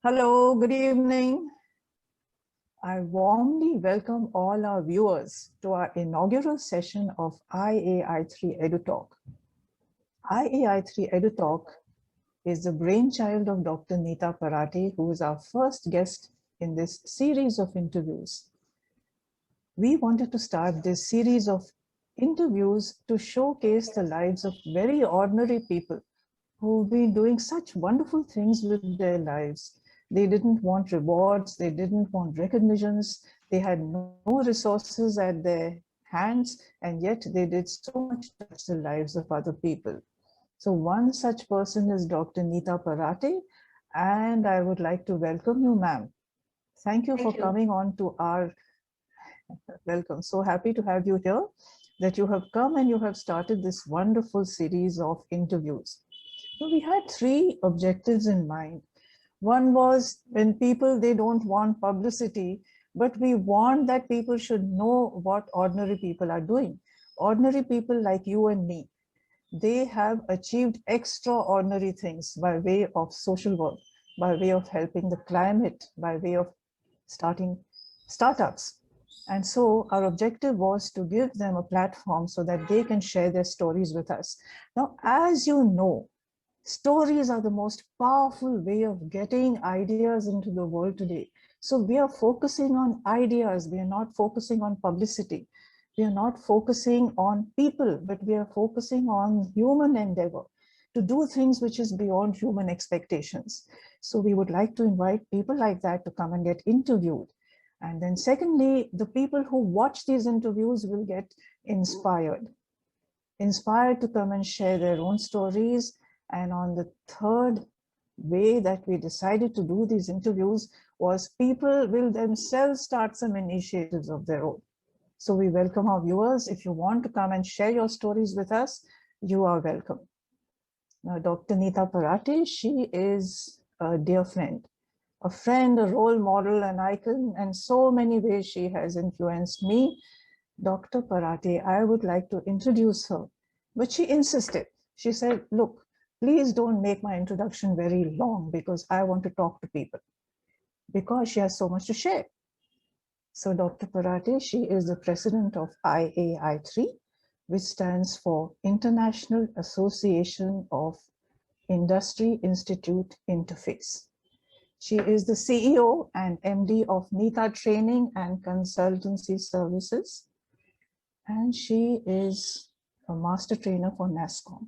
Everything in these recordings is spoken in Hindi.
Hello, good evening. I warmly welcome all our viewers to our inaugural session of IAI3 Edu Talk. IAI3 Edu Talk is the brainchild of Dr. Neeta Parate, who is our first guest in this series of interviews. We wanted to start this series of interviews to showcase the lives of very ordinary people who've been doing such wonderful things with their lives. They didn't want rewards, they didn't want recognitions, they had no resources at their hands, and yet they did so much to touch the lives of other people. So one such person is Dr. Neeta Parate, and I would like to welcome you, ma'am. Thank you for coming on to our welcome. So happy to have you here, that you have come and you have started this wonderful series of interviews. So we had three objectives in mind. One was when people, they don't want publicity, but we want that people should know what ordinary people are doing. Ordinary people like you and me, they have achieved extraordinary things by way of social work, by way of helping the climate, by way of starting startups. And so our objective was to give them a platform so that they can share their stories with us. Now, as you know, stories are the most powerful way of getting ideas into the world today. So we are focusing on ideas. We are not focusing on publicity. We are not focusing on people, but we are focusing on human endeavor to do things which is beyond human expectations. So we would like to invite people like that to come and get interviewed. And then secondly, the people who watch these interviews will get inspired to come and share their own stories. And on the third way that we decided to do these interviews was people will themselves start some initiatives of their own. So we welcome our viewers. If you want to come and share your stories with us, you are welcome. Now, Dr. Neeta Parate, she is a dear friend, a role model, an icon, and so many ways she has influenced me. Dr. Parate, I would like to introduce her, but she insisted. She said, look, please don't make my introduction very long because I want to talk to people, because she has so much to share. So Dr. Parate, she is the president of IAI3, which stands for International Association of Industry Institute Interface. She is the CEO and MD of Neeta Training and Consultancy Services, and she is a master trainer for NASCOM.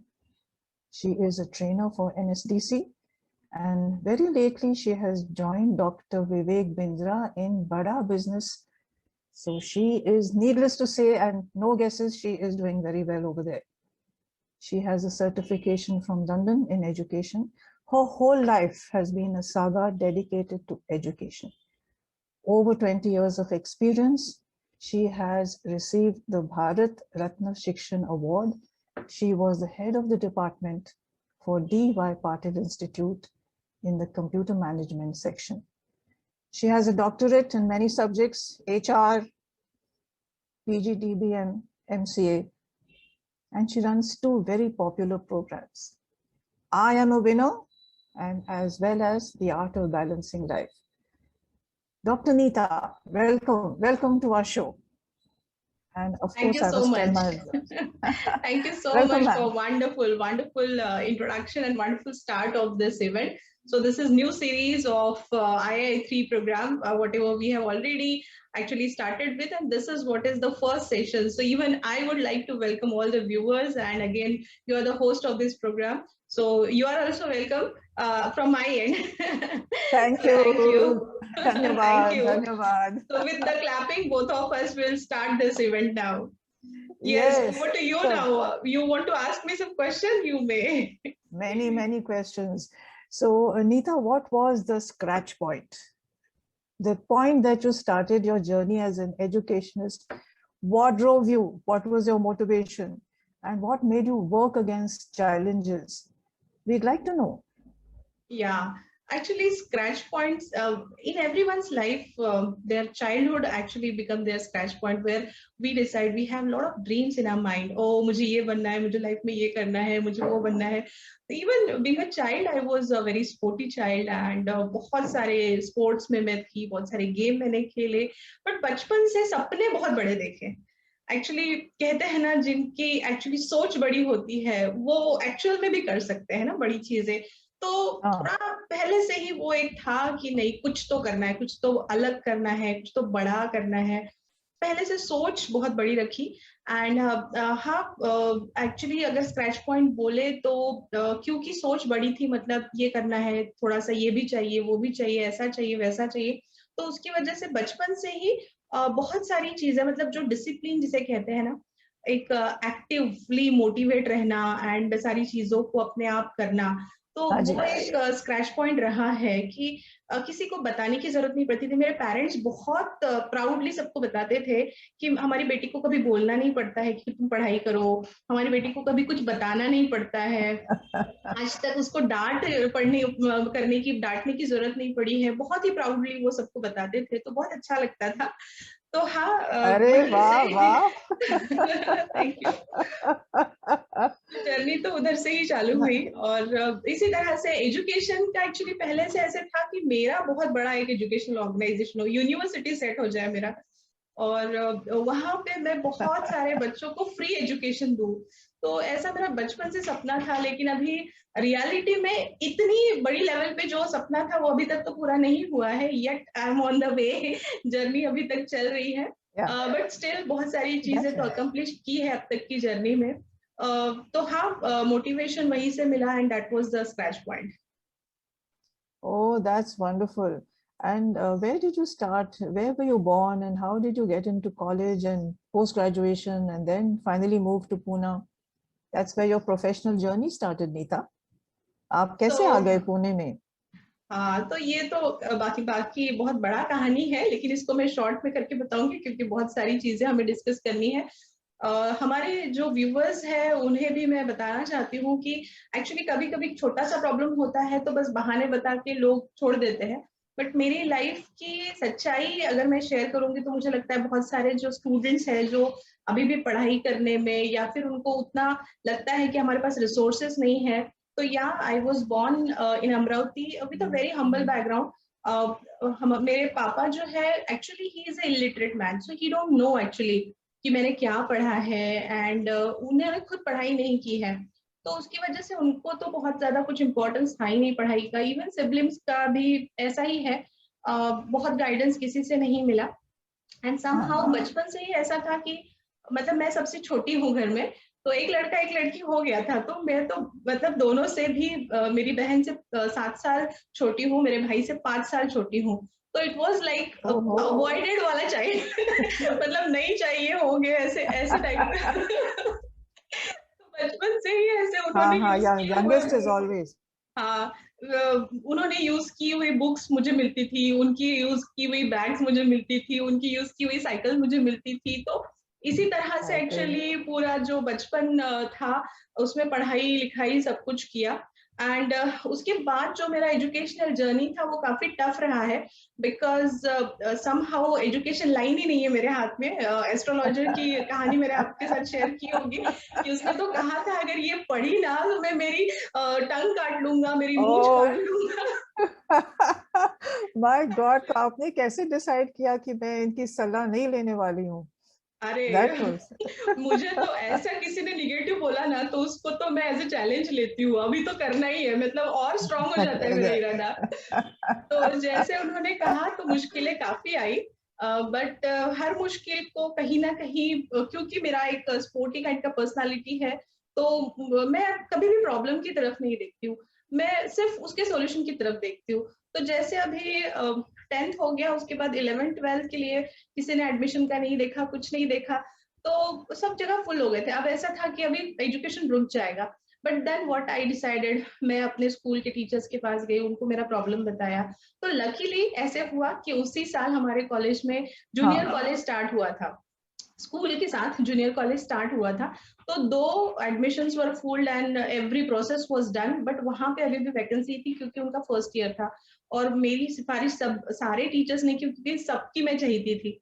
She is a trainer for NSDC, and very lately she has joined Dr. Vivek Bindra in Bada Business. So she is, needless to say, and no guesses, she is doing very well over there. She has a certification from London in education. Her whole life has been a saga dedicated to education. Over 20 years of experience. She has received the Bharat Ratna Shikshan Award. She was the head of the department for D.Y. Patil Institute in the computer management section. She has a doctorate in many subjects, HR, PGDBM, MCA, and she runs two very popular programs, I Am a Winner, and as well as The Art of Balancing Life. Dr. Neeta, welcome to our show. And of Thank course, you I so must tell much. my Thank you so welcome, much ma'am. for wonderful introduction and wonderful start of this event. So this is new series of II3 program, whatever we have already actually started with, and this is what is the first session. So even I would like to welcome all the viewers, and again, you are the host of this program. So you are also welcome from my end. Thank So thank you. you. Thank Dhanyavad, you. dhanyavad. So with the clapping, both of us will start this event now. Yes, Yes, over to you so now. You want to ask me some question? You may. many questions. So, Anita, what was the scratch point? The point that you started your journey as an educationist, what drove you? What was your motivation? And what made you work against challenges? We'd like to know. Yeah. Actually, scratch points in everyone's life, their childhood actually become their scratch point, where we decide, we have a lot of dreams in our mind. Oh, मुझे ये बनना है, मुझे लाइफ में ये करना है, मुझे वो बनना है. Even being a child, I was a very sporty child, and बहुत सारे sports में मैं थी, बहुत सारे गेम मैंने खेले. बट बचपन से सपने बहुत बड़े देखे. एक्चुअली कहते हैं ना, जिनकी एक्चुअली सोच बड़ी होती है वो एक्चुअल में भी कर सकते हैं ना बड़ी चीजें. तो हाँ. थोड़ा पहले से ही वो एक था कि नहीं, कुछ तो करना है, कुछ तो अलग करना है, कुछ तो बड़ा करना है. पहले से सोच बहुत बड़ी रखी. एंड हाँ, एक्चुअली अगर स्क्रैच पॉइंट बोले तो क्योंकि सोच बड़ी थी, मतलब ये करना है, थोड़ा सा ये भी चाहिए, वो भी चाहिए, ऐसा चाहिए, वैसा चाहिए. तो उसकी वजह से बचपन से ही बहुत सारी चीजें, मतलब जो डिसिप्लिन जिसे कहते हैं ना, एक एक्टिवली मोटिवेट रहना एंड सारी चीजों को अपने आप करना. तो हाँ जी. वो एक स्क्रैच पॉइंट रहा है कि किसी को बताने की जरूरत नहीं पड़ती थी. मेरे पेरेंट्स बहुत प्राउडली सबको बताते थे कि हमारी बेटी को कभी बोलना नहीं पड़ता है कि तुम पढ़ाई करो, हमारी बेटी को कभी कुछ बताना नहीं पड़ता है, आज तक उसको करने की, डांटने की जरूरत नहीं पड़ी है. बहुत ही प्राउडली वो सबको बताते थे, तो बहुत अच्छा लगता था. तो हाँ, अरे वहीं वाह से वाह. Thank you. जर्नी तो उधर से ही चालू हुई. और इसी तरह से एजुकेशन का एक्चुअली पहले से ऐसे था कि मेरा बहुत बड़ा एक एजुकेशनल ऑर्गेनाइजेशन हो, यूनिवर्सिटी सेट हो जाए मेरा, और वहां पे मैं बहुत सारे बच्चों को फ्री एजुकेशन दूं. तो ऐसा मेरा बचपन से सपना था, लेकिन अभी रियलिटी में इतनी बड़ी लेवल पे जो सपना था वो अभी तक तो पूरा नहीं हुआ है. Yet I am on the way. Journey अभी तक चल रही है, Yeah, बट स्टिल बहुत सारी चीजें that's तो right. अकम्प्लिश की है अब तक की जर्नी में. तो हाँ, मोटिवेशन वहीं से मिला, and that was the scratch point. Oh, that's wonderful. And where did you start? Where were you born, and how did you get into college and post graduation, and then finally move to Pune? That's where your professional journey started, Neeta. आप तो कैसे आ गए पुणे में? हाँ, तो ये तो बाकी बाकी बहुत बड़ा कहानी है, लेकिन इसको मैं शॉर्ट में करके बताऊंगी क्योंकि बहुत सारी चीजें हमें डिस्कस करनी है. हमारे जो व्यूवर्स हैं उन्हें भी मैं बताना चाहती हूँ कि एक्चुअली कभी कभी छोटा सा प्रॉब्लम होता है तो बस बहाने बता के लोग छोड़ देते हैं. बट मेरी लाइफ की सच्चाई अगर मैं शेयर करूंगी तो मुझे लगता है बहुत सारे जो स्टूडेंट्स हैं जो अभी भी पढ़ाई करने में, या फिर उनको उतना लगता है कि हमारे पास रिसोर्सेस नहीं है. तो या I was born in Amravati with a very humble background. मेरे पापा जो है actually he is a illiterate man, so he don't know actually कि मैंने क्या पढ़ा है. एंड उन्होंने खुद पढ़ाई नहीं की है, तो उसकी वजह से उनको तो बहुत ज्यादा कुछ इम्पोर्टेंस था ही नहीं पढ़ाई का. इवन सिबलिंग्स का भी ऐसा ही है, बहुत गाइडेंस किसी से नहीं मिला. एंड समहाउ हाँ. बचपन से ही ऐसा था कि मतलब मैं सबसे छोटी हूँ घर में, तो एक लड़का एक लड़की हो गया था. तो मैं तो मतलब दोनों से भी मेरी बहन से 7 साल छोटी हूँ, मेरे भाई से 5 साल छोटी हूँ. तो इट वाज लाइक ओहो. अवॉइडेड वाला चाइल्ड. मतलब नहीं चाहिए होंगे ऐसे ऐसे टाइप का. तो बचपन से ही ऐसे हाँ उन्होंने हाँ, यूज किया हुआ. youngest is always. हाँ, उन्होंने यूज की हुई बुक्स मुझे मिलती थी, उनकी यूज की हुई बैग्स मुझे मिलती थी, उनकी यूज की हुई साइकिल मुझे मिलती थी. तो इसी तरह से Right. एक्चुअली पूरा जो बचपन था उसमें पढ़ाई लिखाई सब कुछ किया. एंड उसके बाद जो मेरा एजुकेशनल जर्नी था वो काफी टफ रहा है, बिकॉज समहाउ एजुकेशन लाइन ही नहीं है मेरे हाथ में. एस्ट्रोलॉजर की कहानी मैंने आपके साथ शेयर की होगी कि उसने तो कहा था अगर ये पढ़ी ना तो मैं मेरी टंग काट लूंगा, मेरी मूंछ काट Oh. लूंगा. माय गॉड, तो आपने कैसे डिसाइड किया कि मैं इनकी सलाह नहीं लेने वाली हूँ? अरे दैट वाज. मुझे तो ऐसा किसी ने निगेटिव बोला ना तो उसको तो मैं एज ए चैलेंज लेती हूँ, अभी तो करना ही है, मतलब और स्ट्रांग हो जाता है मेरा इरादा. तो जैसे उन्होंने कहा तो मुश्किलें काफी आई, बट हर मुश्किल को कहीं ना कहीं क्योंकि मेरा एक स्पोर्टी काइंड का पर्सनालिटी है, तो मैं कभी भी प्रॉब्लम की तरफ नहीं देखती हूँ, मैं सिर्फ उसके सॉल्यूशन की तरफ देखती हूँ. तो जैसे अभी 10th हो गया, उसके बाद 11th 12th के लिए किसी ने एडमिशन का नहीं देखा, कुछ नहीं देखा, तो सब जगह फुल हो गए थे. अब ऐसा था कि अभी एजुकेशन रुक जाएगा. But then what I decided, मैं अपने स्कूल के टीचर्स के पास गई, उनको मेरा प्रॉब्लम बताया. तो लकीली ऐसे हुआ कि उसी साल हमारे कॉलेज में जूनियर हाँ. कॉलेज स्टार्ट हुआ था. स्कूल के साथ जूनियर कॉलेज स्टार्ट हुआ था, तो 2 admissions were full and every process was done, but वहां पे अभी भी वैकेंसी थी क्योंकि उनका फर्स्ट ईयर था, और मेरी सिफारिश सब सारे टीचर्स ने की क्योंकि सबकी मैं चाहती थी।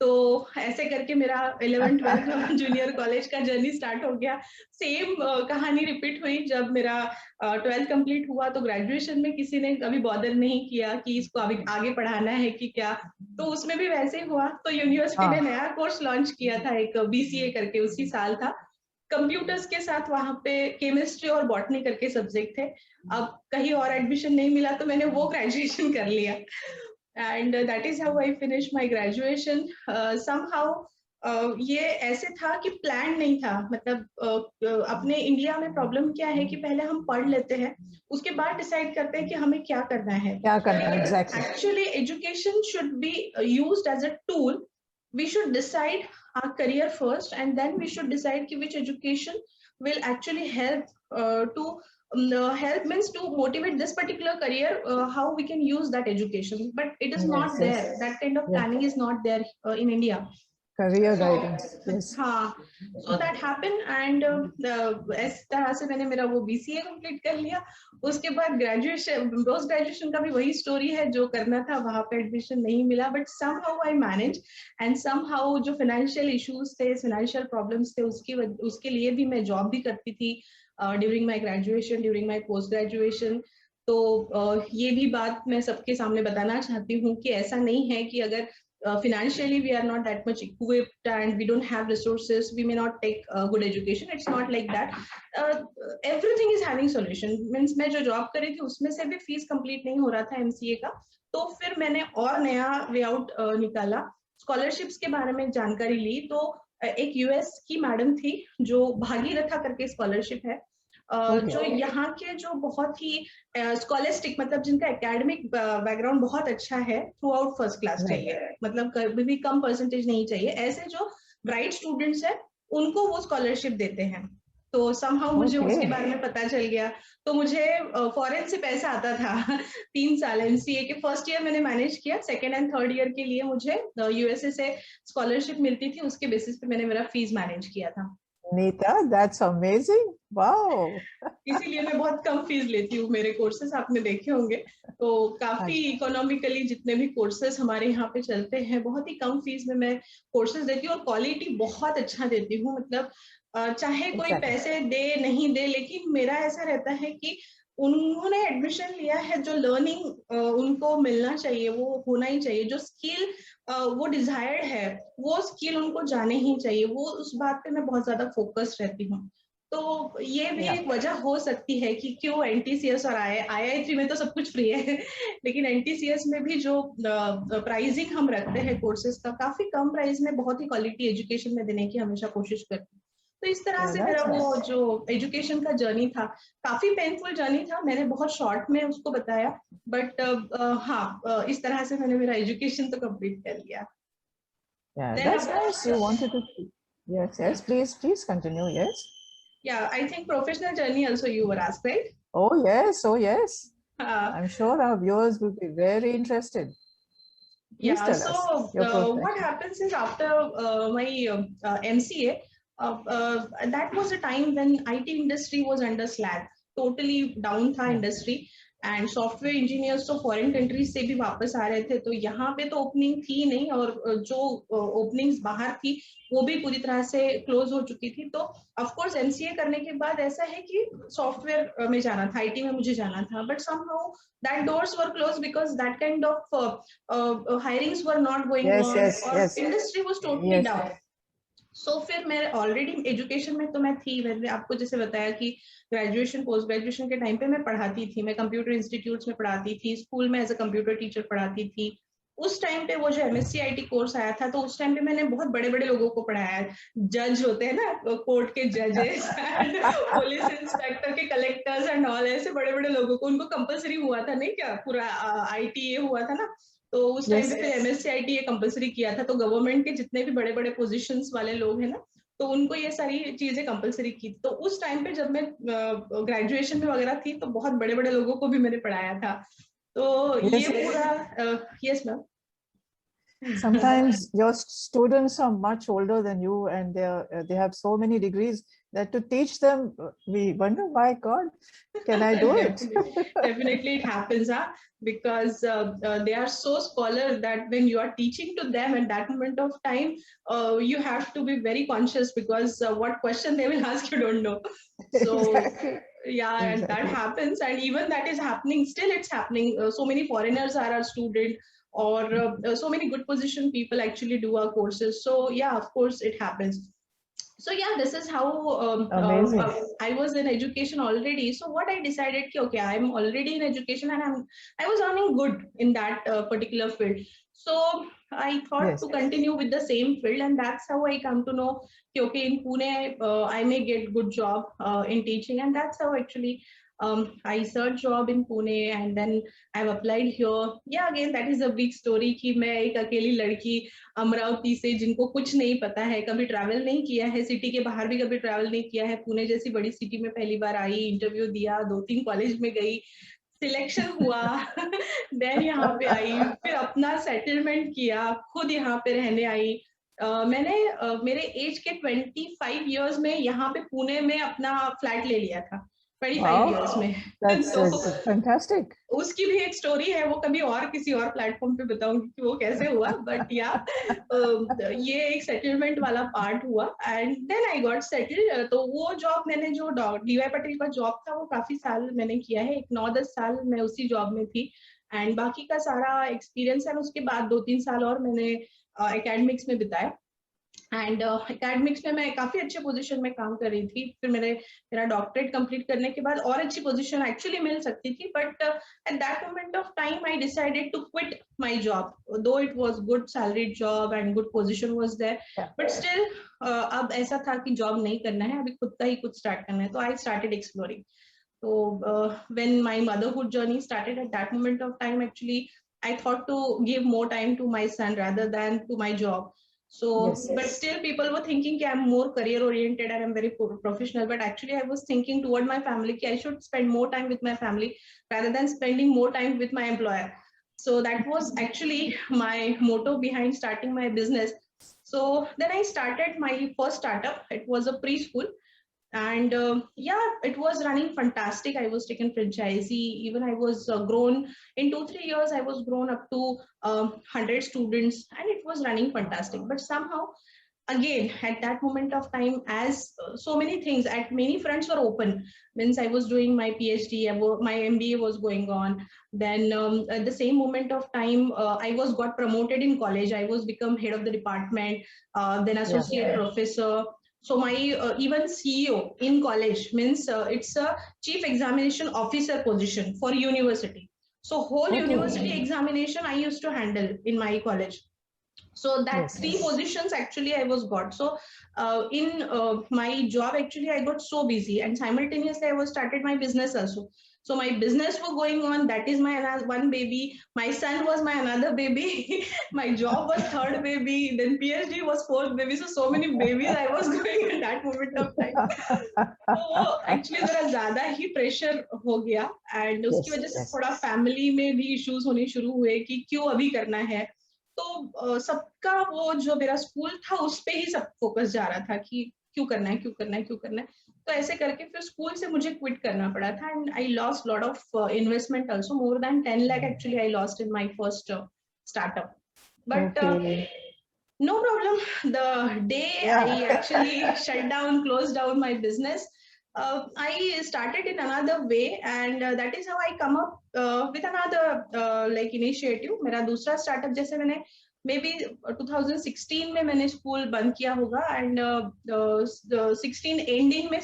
तो ऐसे करके मेरा 11th 12th जूनियर कॉलेज का जर्नी स्टार्ट हो गया। सेम कहानी रिपीट हुई जब मेरा 12th कंप्लीट हुआ, तो ग्रेजुएशन में किसी ने कभी बॉदर नहीं किया कि इसको अभी आगे पढ़ाना है कि क्या, तो उसमें भी वैसे ही हुआ। तो यूनिवर्सिटी ने हाँ नया कोर्स लॉन्च किया था, एक बीसीए करके, उसी साल था। कंप्यूटर्स के साथ वहां पे केमिस्ट्री और बॉटनी करके सब्जेक्ट थे। अब कहीं और एडमिशन नहीं मिला तो मैंने वो ग्रेजुएशन कर लिया, and that is how I finish my graduation. Somehow ये ऐसे था कि प्लान नहीं था, मतलब अपने इंडिया में प्रॉब्लम क्या है कि पहले हम पढ़ लेते हैं, उसके बाद डिसाइड करते हैं कि हमें क्या करना है। क्या करना है, exactly. Actually, education should be used as a tool. We should decide our career first, and then we should decide which education will actually help to help means to motivate this particular career, how we can use that education. But it is Yes, not yes, there. That kind of yeah. planning is not there in India. Career So guidance, yes. हाँ, so that happened, and इस तरह से मैंने मेरा वो बीसीए कंप्लीट कर लिया। उसके बाद ग्रेजुएशन, पोस्ट ग्रेजुएशन का भी वही स्टोरी है, जो करना था वहां पे एडमिशन नहीं मिला, but somehow I manage, and somehow जो फाइनेंशियल इश्यूज थे, फाइनेंशियल प्रॉब्लम्स थे, उसके लिए भी मैं जॉब भी करती थी during my graduation, during my post graduation. तो ये भी बात मैं सबके सामने बताना चाहती हूँ कि ऐसा नहीं है कि अगर financially we are not that much equipped and we don't have resources, we may not take good education. It's not like that. uh, Everything is having solution. Means मैं जो जॉब कर रही थी उसमें से भी फीस कंप्लीट नहीं हो रहा था एमसीए का, तो फिर मैंने और नया वे आउट निकाला, स्कॉलरशिप्स के बारे में जानकारी ली। तो एक यूएस की मैडम थी जो भागीरथा करके स्कॉलरशिप है, Okay. जो यहाँ के जो बहुत ही स्कॉलस्टिक, मतलब जिनका एकेडमिक बैकग्राउंड बहुत अच्छा है, through out first class Right. चाहिए, मतलब कभी भी कम परसेंटेज नहीं चाहिए, ऐसे जो ब्राइट स्टूडेंट्स हैं उनको वो स्कॉलरशिप देते हैं। तो समहाउ मुझे उसके Okay. बारे में पता चल गया, तो मुझे फॉरेन से पैसा आता था 3 साल एमसीए के फर्स्ट ईयर मैंने मैनेज किया, सेकेंड एंड थर्ड ईयर के लिए मुझे यूएसए से स्कॉलरशिप मिलती थी, उसके बेसिस पे मैंने मेरा फीस मैनेज किया था। Neeta, that's amazing. Wow. इसीलिए मैं बहुत कम फीस लेती हूँ, मेरे कोर्सेस आपने देखे होंगे, तो काफी अच्छा, इकोनॉमिकली जितने भी कोर्सेस हमारे यहाँ पे चलते हैं, बहुत ही कम फीस में मैं कोर्सेज देती हूँ, और क्वालिटी बहुत अच्छा देती हूँ। मतलब चाहे कोई exactly. पैसे दे नहीं दे, लेकिन मेरा ऐसा रहता है कि उन्होंने एडमिशन लिया है, जो लर्निंग उनको मिलना चाहिए वो होना ही चाहिए, जो स्किल वो डिजायर्ड है वो स्किल उनको जाने ही चाहिए, वो उस बात पे मैं बहुत ज्यादा फोकस रहती हूँ। तो ये भी Yeah. एक वजह हो सकती है कि क्यों एनटीसीएस और आई3 में तो सब कुछ फ्री है लेकिन एनटीसीएस में भी जो प्राइसिंग हम रखते हैं कोर्सेज का, काफी कम प्राइस में बहुत ही क्वालिटी एजुकेशन में देने की हमेशा कोशिश करते हैं। तो इस तरह Yeah, से मेरा that's वो nice. जो एजुकेशन का जर्नी था, काफी पेनफुल जर्नी था, मैंने बहुत शॉर्ट में उसको बताया, बट हाँ, इस तरह से मैंने मेरा एजुकेशन तो कंप्लीट कर लिया। Yeah, देन that's अब nice. You wanted to. Yes, yes. Please continue. Yes. या I think professional journey also you were asked, right? Oh, yes. Oh, yes. I'm sure our viewers will be very interested. Please Yeah, tell us so your what profession. happens is after my MCA, that was a time when IT industry was under slack, totally down था Yeah. industry, and software engineers तो foreign countries से भी वापस आ रहे थे, तो यहाँ पे तो ओपनिंग थी नहीं, और जो ओपनिंग्स बाहर थी वो भी पूरी तरह से क्लोज हो चुकी थी। तो ऑफ कोर्स एमसीए करने के बाद ऐसा है कि सॉफ्टवेयर में जाना था, आईटी में मुझे जाना था, but somehow that doors were close because that kind of hirings were not going Yes, on, yes, और yes. Industry was totally Yes. down। सो फिर मैं ऑलरेडी एजुकेशन में तो मैं थी, मैंने आपको जैसे बताया कि ग्रेजुएशन पोस्ट ग्रेजुएशन के टाइम पे मैं पढ़ाती थी, मैं कंप्यूटर इंस्टीट्यूट्स में पढ़ाती थी, स्कूल में एज अ कंप्यूटर टीचर पढ़ाती थी। उस टाइम पे वो जो एमएससी आईटी कोर्स आया था, तो उस टाइम पे मैंने बहुत बड़े बड़े लोगों को पढ़ाया, जज होते हैं ना, कोर्ट के जजेस एंड पुलिस इंस्पेक्टर के कलेक्टर्स एंड ऑल, ऐसे बड़े बड़े लोगों को, उनको कंपलसरी हुआ था नहीं क्या, पूरा आईटी ये हुआ था ना, तो उस टाइम Yes. पे फिर एमएससी आईटी ये कंपलसरी किया था, तो गवर्नमेंट के जितने भी बड़े बड़े पोजीशंस वाले लोग हैं ना, तो उनको ये सारी चीजें कंपलसरी की। तो उस टाइम पे जब मैं ग्रेजुएशन में वगैरह थी, तो बहुत बड़े बड़े लोगों को भी मैंने पढ़ाया था। तो Yes. ये पूरा, yes ma'am. Sometimes your students are much older than you, and they have so many degrees that to teach them, we wonder, why God, can I do it? Definitely it happens, huh? Because they are so scholar that when you are teaching to them at that moment of time, you have to be very conscious, because what question they will ask you don't know. So Exactly. yeah, and that Exactly. happens, and even that is happening, still it's happening. So many foreigners are our student, or so many good position people actually do our courses. So yeah, of course it happens. So yeah, this is how Amazing. I was in education already. So what I decided, ki, okay, I'm already in education, and I was earning good in that particular field. So I thought Yes. to continue with the same field, and that's how I come to know, ki, okay, in Pune I may get good job in teaching, and that's how actually I searched job in Pune, and then I've applied here. Yeah, again that is a big story कि मैं एक अकेली लड़की अमरावती से, जिनको कुछ नहीं पता है, कभी ट्रैवल नहीं किया है, सिटी के बाहर भी कभी ट्रैवल नहीं किया है, पुणे जैसी बड़ी सिटी में पहली बार आई, इंटरव्यू दिया, 2-3 कॉलेज में गई, सिलेक्शन हुआ, देन यहाँ पे आई, फिर अपना सेटलमेंट किया, खुद यहाँ पे रहने आई। मैंने मेरे एज के 25 इयर्स में यहाँ पे पुणे में अपना फ्लैट ले लिया था, 25 Wow, इयर्स में। that's तो fantastic. उसकी भी एक स्टोरी है, वो कभी और किसी और प्लेटफॉर्म पे बताऊंगी कि वो कैसे हुआ, बट या ये एक सेटलमेंट वाला पार्ट हुआ, and then I got settled. तो वो जॉब मैंने, जो डीवाई पटेल का जॉब था, वो काफी साल मैंने किया है, एक 9-10 साल मैं उसी जॉब में थी, एंड बाकी का सारा एक्सपीरियंस है उसके बाद 2-3 साल और मैंने एकेडमिक्स में बिताया, एंड एकेडमिक्स में मैं काफी अच्छे पोजीशन में काम कर रही थी। फिर मेरा डॉक्टरेट कंप्लीट करने के बाद और अच्छी पोजीशन एक्चुअली मिल सकती थी, but at that moment of time I decided to quit my job, though it was good salaried job and good position was there, Yeah. But still अब ऐसा था कि जॉब नहीं करना है, अभी खुद का ही कुछ स्टार्ट करना है, तो I started exploring. So when my motherhood journey started, at that moment of time, actually, I thought to give more time to my son rather than to my job. So, Yes. but still, people were thinking I'm more career oriented and I'm very professional. But actually, I was thinking toward my family I should spend more time with my family rather than spending more time with my employer. So that was actually my motto behind starting my business. So then I started my first startup. It was a preschool, and yeah, it was running fantastic. I was taken franchisee, even I was grown in 2-3 years, I was grown up to 100 students, and it was running fantastic. But somehow, again, at that moment of time, as so many things at many fronts were open, means I was doing my PhD, my MBA was going on, then at the same moment of time, I was got promoted in college, I was become head of the department, then associate professor. So my even CEO in college, means it's a chief examination officer position for university. So whole university examination I used to handle in my college. So that three positions actually I was got. So in my job, actually I got so busy, and simultaneously I was started my business also. So my business was going on, that is my one baby, my son was my another baby, my job was third baby, then PhD was fourth baby. So many babies I was going at that moment of time. तो एक्चुअली जरा ज्यादा ही प्रेशर हो गया, एंड उसकी वजह से थोड़ा फैमिली में भी इश्यूज होने शुरू हुए कि क्यों अभी करना है। तो सबका वो जो मेरा स्कूल था उस पे ही सब फोकस जा रहा था कि क्यों करना है, क्यों करना है, क्यों करना है। तो ऐसे करके फिर स्कूल से मुझे क्विट करना पड़ा था, and I lost lot of investment also, more than 10 lakh actually I lost in my first startup, but no problem. The day I actually shut down, closed down my business, I started in another way, and that is how I come up with another like initiative. मेरा दूसरा startup, जैसे मैंने maybe 2016 में मैंने स्कूल बंद किया होगा, एंड 16 एंडिंग में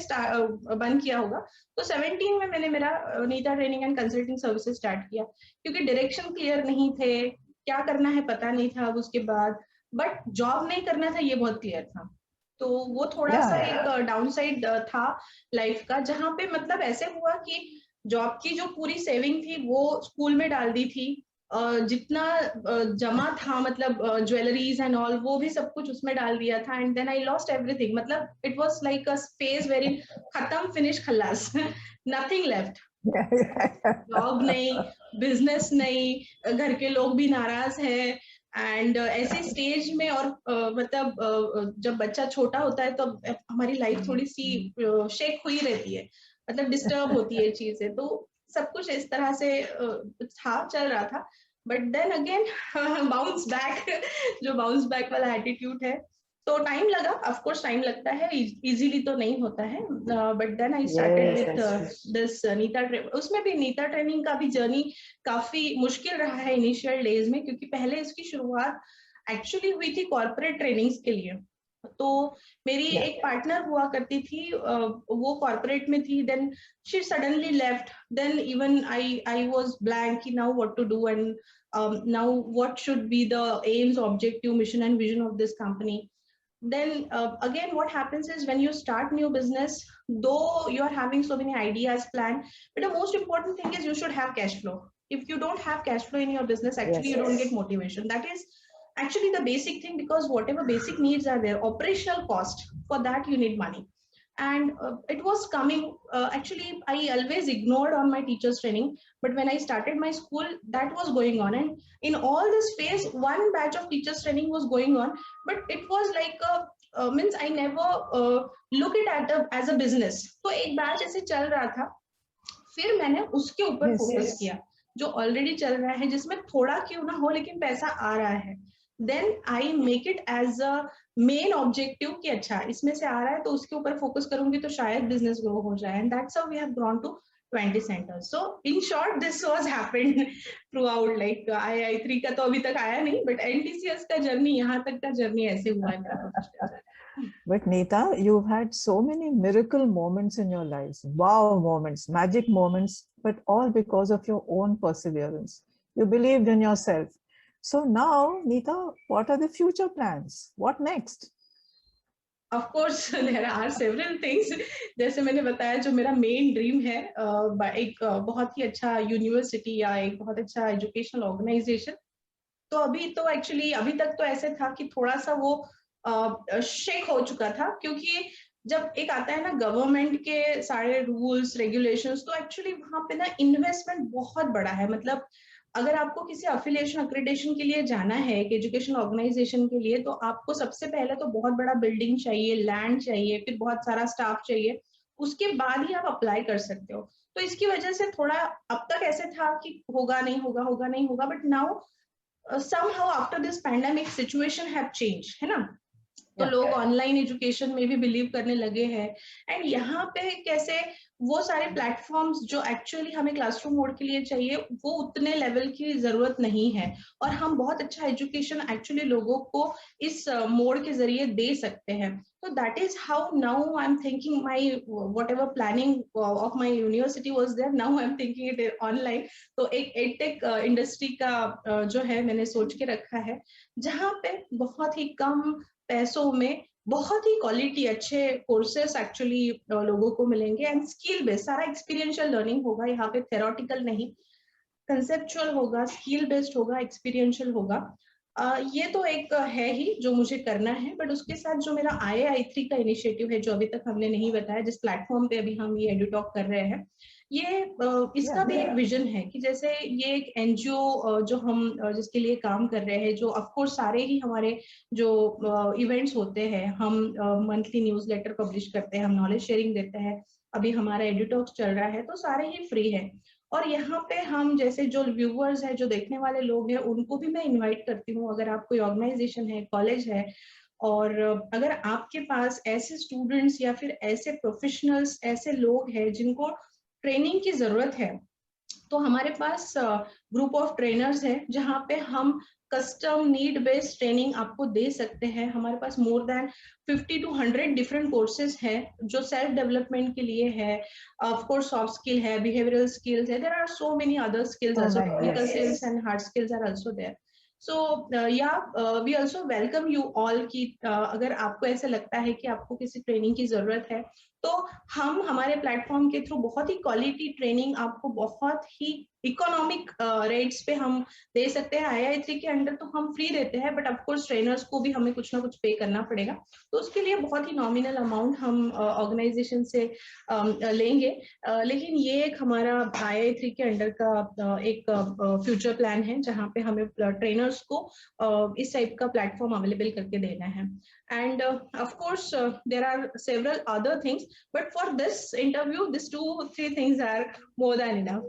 बंद किया होगा, तो 17 में मैंने मेरा Neeta training and consulting services start किया, क्योंकि डायरेक्शन क्लियर नहीं थे, क्या करना है पता नहीं था उसके बाद, बट जॉब नहीं करना था ये बहुत क्लियर था। तो वो थोड़ा सा एक डाउन साइड था लाइफ का, जहाँ पे मतलब ऐसे हुआ कि जॉब की जो पूरी सेविंग थी वो स्कूल में डाल दी थी, जितना जमा था मतलब ज्वेलरीज एंड ऑल, वो भी सब कुछ उसमें डाल दिया था, and then I lost everything. मतलब it was like a phase very खत्म, फिनिश, खल्लास, नथिंग लेफ्ट। जॉब नहीं, बिजनेस नहीं, घर के लोग भी नाराज है, एंड ऐसे स्टेज में और मतलब जब बच्चा छोटा होता है तो हमारी लाइफ थोड़ी सी शेक हुई रहती है, मतलब डिस्टर्ब होती है चीजें, तो सब कुछ इस तरह से था, चल रहा था। But then again bounce back, जो बाउंस बैक वाला एटीट्यूड है, तो टाइम लगा, ऑफ कोर्स टाइम लगता है, इजीली तो नहीं होता है। But then I started with this Neeta, उसमें भी नीता ट्रेनिंग का भी जर्नी काफी मुश्किल रहा है इनिशियल डेज में, क्योंकि पहले इसकी शुरुआत एक्चुअली हुई थी कॉर्पोरेट ट्रेनिंग्स के लिए। तो मेरी एक पार्टनर हुआ करती थी, वो कॉर्पोरेट में थी, then she suddenly left, then even I was blank कि now what to do, and now what should be the aims, objective, mission and vision of this company. Then again what happens is when you start new business, though you are having so many ideas planned, but the most important thing is you should have cash flow. If you don't have cash flow in your business, actually you don't get motivation. That is actually the basic thing, because whatever basic needs are there, operational cost, for that you need money. And it was coming, actually I always ignored on my teachers training, but when I started my school, that was going on, and in all this phase one batch of teachers training was going on, but it was like a means I never look it as a business. तो एक बैच ऐसे चल रहा था, फिर मैंने उसके ऊपर फोकस किया, जो ऑलरेडी चल रहा है, जिसमें थोड़ा क्यों ना हो लेकिन पैसा आ रहा है, then I make it as a main objective कि अच्छा इसमें से आ रहा है तो उसके ऊपर फोकस करूंगी तो शायद बिजनेस ग्रो हो जाए, and that's how we have grown to 20 centers. So in short, this was happened throughout. Like IAI3 का तो अभी तक आया नहीं, but NTCS का जर्नी, यहाँ तक का जर्नी ऐसे हुआ है मेरा professional. But Neeta, you've had so many miracle moments in your lives, wow moments, magic moments, but all because of your own perseverance. You believed in yourself. So now, Neeta, what are the future plans? What next? Of course, there are several things. जैसे मैंने बताया, जो मेरा मेन ड्रीम है, एक बहुत ही अच्छा यूनिवर्सिटी या एक बहुत अच्छा एजुकेशनल ऑर्गेनाइजेशन, तो अभी तो एक्चुअली अभी तक तो ऐसे था कि थोड़ा सा वो शेक हो चुका था, क्योंकि जब एक आता है ना गवर्नमेंट के सारे रूल्स रेगुलेशंस, तो एक्चुअली वहां पे ना इन्वेस्टमेंट बहुत बड़ा है. मतलब अगर आपको किसी अफिलिएशन अक्रेडिटेशन के लिए जाना है, एक एजुकेशन ऑर्गेनाइजेशन के लिए, तो आपको सबसे पहले तो बहुत बड़ा बिल्डिंग चाहिए, लैंड चाहिए, फिर बहुत सारा स्टाफ चाहिए, उसके बाद ही आप अप्लाई कर सकते हो. तो इसकी वजह से थोड़ा अब तक ऐसे था कि होगा नहीं होगा, होगा नहीं होगा, but now somehow after this pandemic situation have changed, है ना. तो लोग ऑनलाइन एजुकेशन में भी बिलीव करने लगे हैं, एंड यहाँ पे कैसे वो सारे प्लेटफॉर्म्स जो एक्चुअली हमें क्लासरूम मोड के लिए चाहिए, वो उतने लेवल की जरूरत नहीं है, और हम बहुत अच्छा एजुकेशन एक्चुअली लोगों को इस मोड के जरिए दे सकते हैं. So that is how now I'm thinking my whatever planning of my university was there, now I'm thinking it online. तो एक एडटेक इंडस्ट्री का जो है मैंने सोच के रखा है, जहाँ पे बहुत ही कम पैसों में बहुत ही क्वालिटी अच्छे कोर्सेस एक्चुअली लोगों को मिलेंगे, एंड स्किल बेस्ड सारा एक्सपीरियंशियल लर्निंग होगा यहाँ पे, थेरोटिकल नहीं, कंसेप्चुअल होगा, स्किल बेस्ड होगा, एक्सपीरियंशियल होगा. ये तो एक है ही जो मुझे करना है, बट उसके साथ जो मेरा IAI3 का इनिशिएटिव है, जो अभी तक हमने नहीं बताया, जिस प्लेटफॉर्म पे अभी हम ये एडू टॉक कर रहे हैं, ये इसका भी एक विजन है कि जैसे ये एक एनजीओ जो हम जिसके लिए काम कर रहे हैं, जो ऑफ कोर्स सारे ही हमारे जो इवेंट्स होते हैं, हम मंथली न्यूज़लेटर पब्लिश करते हैं, हम नॉलेज शेयरिंग देते हैं, अभी हमारा एडू टॉक्स चल रहा है, तो सारे ही फ्री है. और यहाँ पे हम जैसे जो व्यूअर्स है, जो देखने वाले लोग हैं, उनको भी मैं इनवाइट करती हूँ, अगर आप कोई ऑर्गेनाइजेशन है, कॉलेज है, और अगर आपके पास ऐसे स्टूडेंट्स या फिर ऐसे प्रोफेशनल्स, ऐसे लोग हैं जिनको ट्रेनिंग की जरूरत है, तो हमारे पास ग्रुप ऑफ ट्रेनर्स है, जहाँ पे हम कस्टम नीड बेस्ड ट्रेनिंग आपको दे सकते हैं. हमारे पास more than 50 to 100 different courses है, जो सेल्फ डेवलपमेंट के लिए है, ऑफ कोर्स सॉफ्ट स्किल है, बिहेवियरल स्किल्स है, there are so many other skills also, technical skills and hard skills are also there. So yeah we also welcome you all की अगर आपको ऐसा लगता है कि आपको किसी ट्रेनिंग की जरूरत है, तो हम हमारे प्लेटफॉर्म के थ्रू बहुत ही क्वालिटी ट्रेनिंग आपको बहुत ही इकोनॉमिक रेट्स पे हम दे सकते हैं। IAI3 के अंडर तो हम फ्री देते हैं, बट ऑफकोर्स ट्रेनर्स को भी हमें कुछ ना कुछ पे करना पड़ेगा, तो उसके लिए बहुत ही नॉमिनल अमाउंट हम ऑर्गेनाइजेशन से लेंगे। लेकिन ये एक हमारा IAI3 के अंडर का एक फ्यूचर प्लान है, जहाँ पे हमें ट्रेनर्स को इस टाइप का प्लेटफॉर्म अवेलेबल करके देना है। And of course, there are several other things, but for this interview, these 2-3 things are more than enough.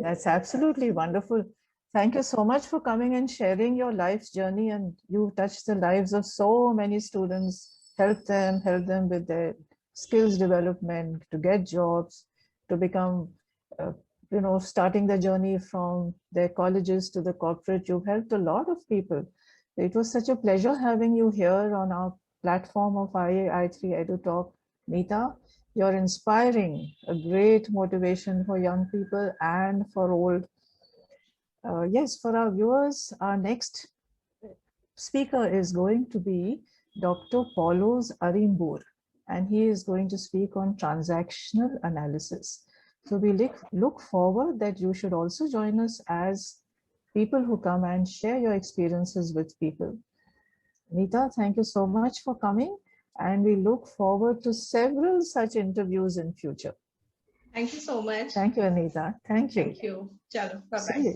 That's absolutely wonderful. Thank you so much for coming and sharing your life's journey. And you touched the lives of so many students, help them with their skills development, to get jobs, to become, uh, starting the journey from their colleges to the corporate. You've helped a lot of people. It was such a pleasure having you here on our platform of IAI3 Edu Talk, Neeta. You're inspiring, a great motivation for young people and for old. Yes, for our viewers, our next speaker is going to be Dr. Paulos Arimbur, and he is going to speak on transactional analysis. So we look forward that you should also join us as people who come and share your experiences with people. Neeta, thank you so much for coming, and we look forward to several such interviews in future. Thank you so much. Thank you, Neeta. Thank you. Thank you. Chalo, bye-bye.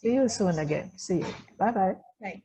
See you soon again. See you. Bye-bye. Bye.